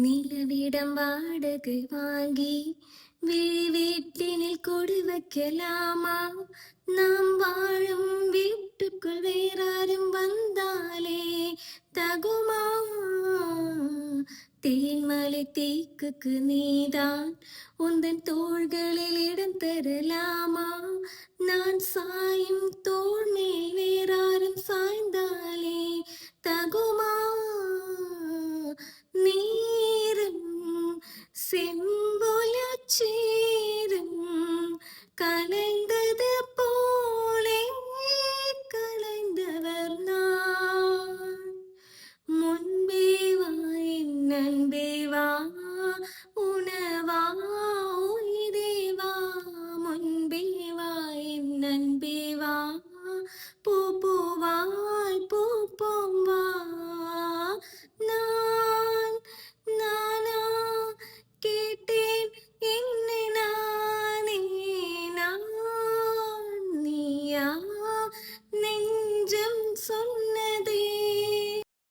நிலவிடம் வாடகை வாங்கி விழி வீட்டினில் கொடி வைக்கலாமா? நாம் வாழும் வீட்டுக்குள் வேறாரும் வந்தாலே தகுமா? தேன்மலை தேக்குக்கு நீதான் உந்தன் தோள்களில் இடம் தரலாமா? நான் சாயும் தோள் மேல் வேறாரும் சாய்ந்தாலே தகுமா? நீரும் செம்பொல சேரும் கலைந்தது போலே கலைந்தவர் நான். முன்பே வா என் அன்பே வா, உணவா உயிரே வா. முன்பே வா என் அன்பே வா, பூ பூவாய் பூப்போம் வா. நான் நானா கேட்டேன் என்னை நானே, நான் நீயா நெஞ்சம் சொன்னதே